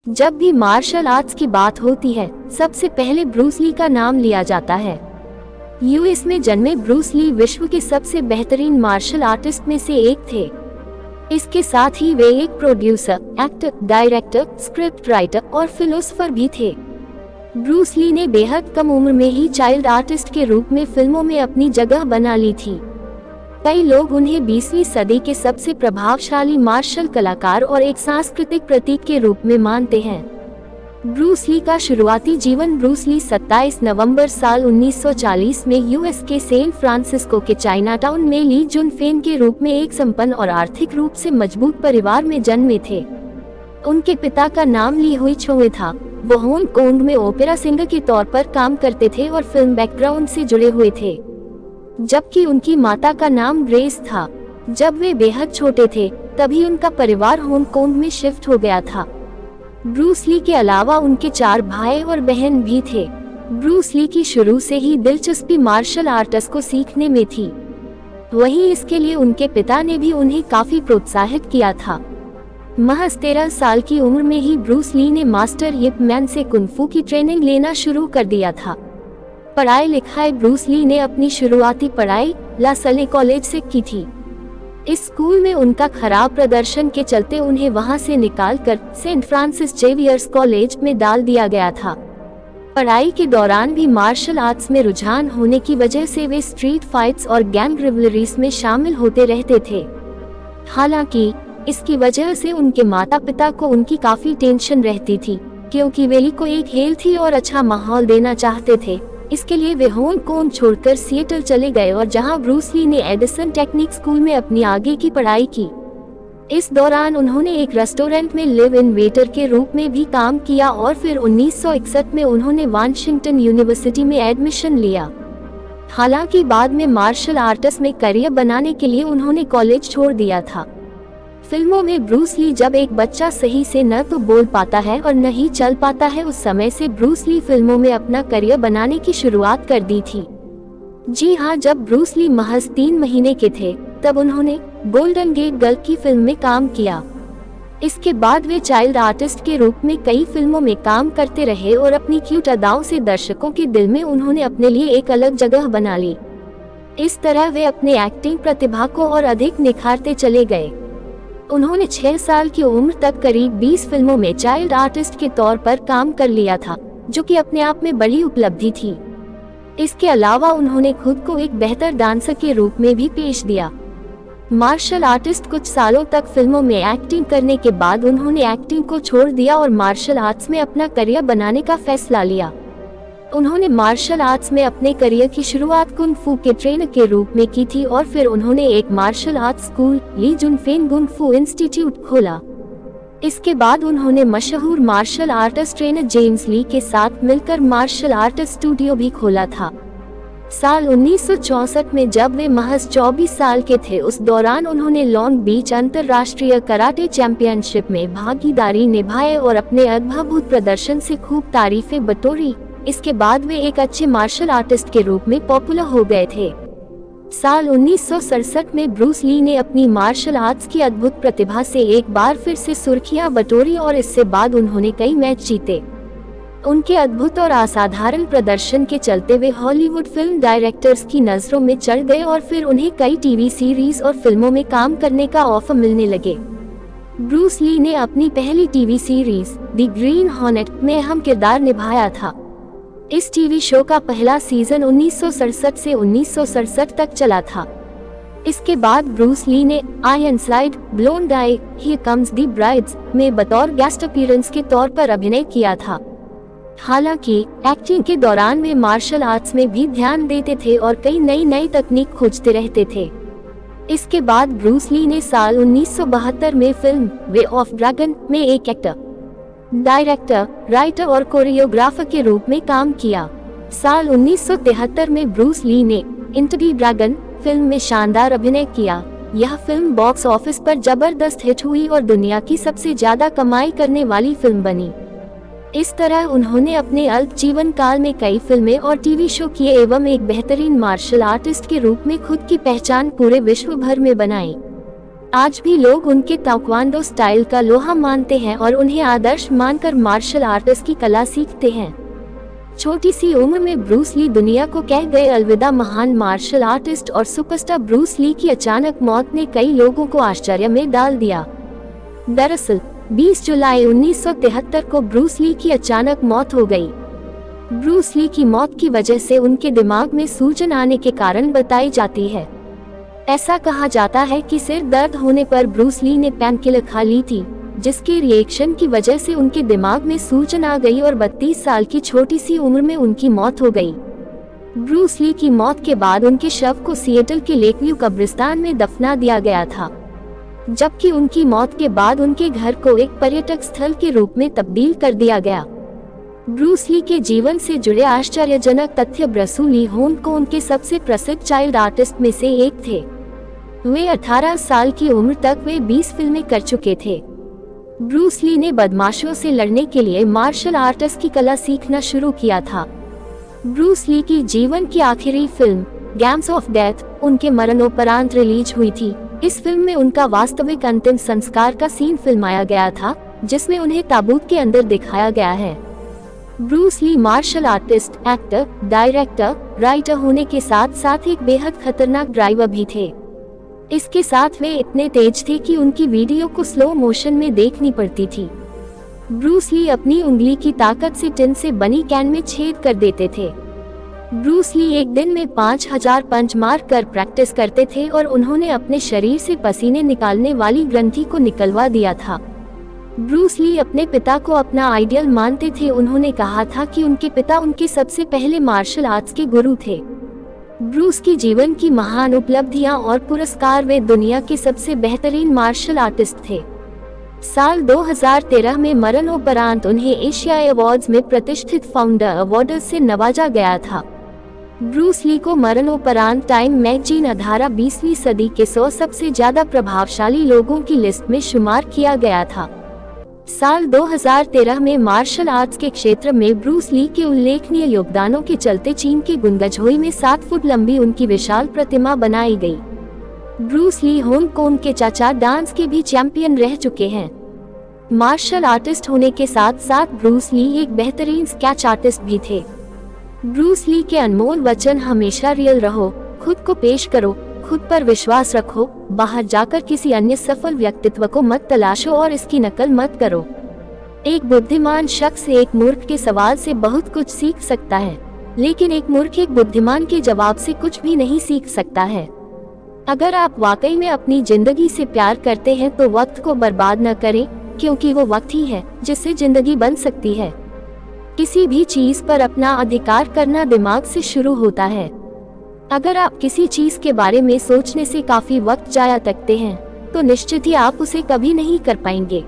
जब भी martial arts की बात होती है, सबसे पहले ब्रूस ली का नाम लिया जाता है। यूएस में जन्मे ब्रूस ली विश्व के सबसे बेहतरीन मार्शल आर्टिस्ट में से एक थे। इसके साथ ही वे एक producer, actor, director, script writer और फिलोसोफर भी थे। ब्रूस ली ने बेहद कम उम्र में ही चाइल्ड आर्टिस्ट के रूप में फिल्मों में अपनी जगह बना ली थी। कई लोग उन्हें 20वीं सदी के सबसे प्रभावशाली मार्शल कलाकार और एक सांस्कृतिक प्रतीक के रूप में मानते हैं। ब्रूस ली का शुरुआती जीवन। ब्रूस ली 27 नवंबर साल 1940 में यूएस के सैन फ्रांसिस्को के चाइनाटाउन में ली जुन फेन के रूप में एक संपन्न और आर्थिक रूप से मजबूत परिवार में जन्मे थे। उनके पिता का नाम ली हुई छोए था। वो हांगकांग में ओपेरा सिंगर के तौर पर काम करते थे और फिल्म बैकग्राउंड से जुड़े हुए थे, जबकि उनकी माता का नाम ग्रेस था। जब वे बेहद छोटे थे तभी उनका परिवार हांगकांग में शिफ्ट हो गया था। ब्रूस ली के अलावा उनके 4 भाई और बहन भी थे। ब्रूस ली की शुरू से ही दिलचस्पी मार्शल आर्ट्स को सीखने में थी। वहीं इसके लिए उनके पिता ने भी उन्हें काफी प्रोत्साहित किया था। महज 13 साल की उम्र में ही ब्रूस ली ने मास्टर यिप मैन से कुंग-फू की ट्रेनिंग लेना शुरू कर दिया था। पढ़ाई लिखाई ब्रूस ली ने अपनी शुरुआती पढ़ाई ला सले कॉलेज से की थी। इस स्कूल में उनका खराब प्रदर्शन के चलते उन्हें वहां से निकालकर सेंट फ्रांसिस जेवियर्स कॉलेज में डाल दिया गया था। पढ़ाई के दौरान भी मार्शल आर्ट्स में रुझान होने की वजह से वे स्ट्रीट फाइट्स और गैंग रिवलरीज में शामिल होते रहते थे। हालांकि इसकी वजह से उनके माता पिता को उनकी काफी टेंशन रहती थी, क्योंकि वे ली को एक हेल्थी और अच्छा माहौल देना चाहते थे। इसके लिए वे हांगकांग छोड़कर सिएटल चले गए और जहां ब्रूस ली ने एडिसन टेक्निक स्कूल में अपनी आगे की पढ़ाई की। इस दौरान उन्होंने एक रेस्टोरेंट में लिव इन वेटर के रूप में भी काम किया और फिर 1961 में उन्होंने वाशिंगटन यूनिवर्सिटी में एडमिशन लिया। हालांकि बाद में मार्शल आर्ट्स में करियर बनाने के लिए उन्होंने कॉलेज छोड़ दिया था। फिल्मों में ब्रूस ली जब एक बच्चा सही से न तो बोल पाता है और न ही चल पाता है, उस समय से ब्रूस ली फिल्मों में अपना करियर बनाने की शुरुआत कर दी थी। जी हाँ, जब ब्रूस ली महज 3 महीने के थे तब उन्होंने गोल्डन गेट गर्ल की फिल्म में काम किया। इसके बाद वे चाइल्ड आर्टिस्ट के रूप में कई फिल्मों में काम करते रहे और अपनी क्यूट अदाओं से दर्शकों के दिल में उन्होंने अपने लिए एक अलग जगह बना ली। इस तरह वे अपने एक्टिंग प्रतिभा को और अधिक निखारते चले गए। उन्होंने 6 साल की उम्र तक करीब 20 फिल्मों में चाइल्ड आर्टिस्ट के तौर पर काम कर लिया था, जो कि अपने आप में बड़ी उपलब्धि थी। इसके अलावा उन्होंने खुद को एक बेहतर डांसर के रूप में भी पेश दिया। मार्शल आर्टिस्ट कुछ सालों तक फिल्मों में एक्टिंग करने के बाद उन्होंने एक्टिंग को छोड़ दिया और मार्शल आर्ट्स में अपना करियर बनाने का फैसला लिया। उन्होंने मार्शल आर्ट्स में अपने करियर की शुरुआत कुंग-फू के ट्रेनर के रूप में की थी और फिर उन्होंने एक मार्शल आर्ट्स स्कूल ली जुन फेन कुंग-फू इंस्टीट्यूट खोला। इसके बाद उन्होंने मशहूर मार्शल आर्टिस्ट ट्रेनर जेम्स ली के साथ मिलकर मार्शल आर्टिस्ट स्टूडियो भी खोला था। साल 1964 में जब वे महज 24 साल के थे, उस दौरान उन्होंने लॉन्ग बीच अंतर्राष्ट्रीय कराटे चैंपियनशिप में भागीदारी निभाई और अपने अद्भुत प्रदर्शन से खूब तारीफें बटोरी। इसके बाद वे एक अच्छे मार्शल आर्टिस्ट के रूप में पॉपुलर हो गए थे। साल 1967 में ब्रूस ली ने अपनी मार्शल आर्ट्स की अद्भुत प्रतिभा से एक बार फिर से सुर्खियां बटोरी और इससे बाद उन्होंने कई मैच जीते। उनके अद्भुत और असाधारण प्रदर्शन के चलते वे हॉलीवुड फिल्म डायरेक्टर्स की नजरों में चढ़ गए और फिर उन्हें कई टीवी सीरीज और फिल्मों में काम करने का ऑफर मिलने लगे। ब्रूस ली ने अपनी पहली TV series the green hornet में अहम किरदार निभाया था। इस टीवी शो का पहला सीजन 1967 से 1967 तक चला था। इसके बाद ब्रूस ली ने Ironside, blonde I, here comes the brides में बतौर गेस्ट अपीयरेंस के तौर पर अभिनय किया था। हालांकि एक्टिंग के दौरान वे मार्शल आर्ट्स में भी ध्यान देते थे और कई नई तकनीक खोजते रहते थे। इसके बाद ब्रूस ली ने साल 1972 में फिल्म वे ऑफ ड्रैगन में एक एक्टर, डायरेक्टर, राइटर और कोरियोग्राफर के रूप में काम किया। साल 1973 में ब्रूस ली ने इनटू द ड्रैगन फिल्म में शानदार अभिनय किया। यह फिल्म बॉक्स ऑफिस पर जबरदस्त हिट हुई और दुनिया की सबसे ज्यादा कमाई करने वाली फिल्म बनी। इस तरह उन्होंने अपने अल्प जीवन काल में कई फिल्में और टीवी शो किए एवं एक बेहतरीन मार्शल आर्टिस्ट के रूप में खुद की पहचान पूरे विश्व भर में बनाई। आज भी लोग उनके ताइक्वांडो स्टाइल का लोहा मानते हैं और उन्हें आदर्श मानकर मार्शल आर्ट्स की कला सीखते हैं। छोटी सी उम्र में ब्रूस ली दुनिया को कह गए अलविदा। महान मार्शल आर्टिस्ट और सुपरस्टार ब्रूस ली की अचानक मौत ने कई लोगों को आश्चर्य में डाल दिया। दरअसल 20 जुलाई 1973 को ब्रूस ली की अचानक मौत हो गई। ब्रूस ली की मौत की वजह से उनके दिमाग में सूजन आने के कारण बताई जाती है। ऐसा कहा जाता है कि सिर दर्द होने पर ब्रूस ली ने पेनकिलर खा ली थी, जिसके रिएक्शन की वजह से उनके दिमाग में सूजन आ गई और 32 साल की छोटी सी उम्र में उनकी मौत हो गई। ब्रूस ली की मौत के बाद उनके शव को सिएटल के लेकव्यू कब्रिस्तान में दफना दिया गया था, जबकि उनकी मौत के बाद उनके घर को एक पर्यटक स्थल के रूप में तब्दील कर दिया गया। ब्रूस ली के जीवन से जुड़े आश्चर्यजनक तथ्य। ब्रूस ली होंग कोंग के सबसे प्रसिद्ध चाइल्ड आर्टिस्ट में से एक थे। वे 18 साल की उम्र तक वे 20 फिल्में कर चुके थे। ब्रूस ली ने बदमाशों से लड़ने के लिए मार्शल आर्ट्स की कला सीखना शुरू किया था। ब्रूस ली की जीवन की आखिरी फिल्म गेम्स ऑफ डेथ उनके मरणोपरांत रिलीज हुई थी। इस फिल्म में उनका वास्तविक अंतिम संस्कार का सीन फिल्माया गया था, जिसमें उन्हें ताबूत के अंदर दिखाया गया है। Bruce Lee martial artist, actor, director, writer होने के साथ साथ एक बेहद खतरनाक ड्राइवर भी थे। इसके साथ वे इतने तेज थे कि उनकी वीडियो को स्लो मोशन में देखनी पड़ती थी। ब्रूस ली अपनी उंगली की ताकत से टिन से बनी कैन में छेद कर देते थे। ब्रूस ली एक दिन में 5000 पंच मार कर प्रैक्टिस करते थे और उन्होंने अपने शरीर से पसीने निकालने वाली ग्रंथि को निकलवा दिया था। ब्रूस ली अपने पिता को अपना आइडियल मानते थे। उन्होंने कहा था कि उनके पिता उनके सबसे पहले मार्शल आर्ट्स के गुरु थे। ब्रूस की जीवन की महान उपलब्धियां और पुरस्कार, वे दुनिया के सबसे बेहतरीन मार्शल आर्टिस्ट थे। साल 2013 में मरणोपरांत उन्हें एशियाई अवार्ड्स में प्रतिष्ठित फाउंडर अवार्ड से नवाजा गया था। ब्रूस ली को मरणोपरांत टाइम मैगजीन अधारा 20वीं सदी के 100 सबसे ज्यादा प्रभावशाली लोगों की लिस्ट में शुमार किया गया था। साल 2013 में मार्शल आर्ट्स के क्षेत्र में ब्रूस ली के उल्लेखनीय योगदानों के चलते चीन के गुनगझोई में 7 फुट लंबी उनकी विशाल प्रतिमा बनाई गई। ब्रूस ली होंग कोंग के चाचा डांस के भी चैंपियन रह चुके हैं। मार्शल आर्टिस्ट होने के साथ साथ ब्रूस ली एक बेहतरीन स्केच आर्टिस्ट भी थे। ब्रूस ली के अनमोल वचन हमेशा रियल रहो, खुद को पेश करो, खुद पर विश्वास रखो, बाहर जाकर किसी अन्य सफल व्यक्तित्व को मत तलाशो और इसकी नकल मत करो। एक बुद्धिमान शख्स एक मूर्ख के सवाल से बहुत कुछ सीख सकता है, लेकिन एक मूर्ख एक बुद्धिमान के जवाब से कुछ भी नहीं सीख सकता है। अगर आप वाकई में अपनी जिंदगी से प्यार करते हैं तो वक्त को बर्बाद न करें, क्योंकि वो वक्त ही है जिससे जिंदगी बन सकती है। किसी भी चीज पर अपना अधिकार करना दिमाग से शुरू होता है। अगर आप किसी चीज के बारे में सोचने से काफी वक्त जाया करते हैं, तो निश्चित ही आप उसे कभी नहीं कर पाएंगे।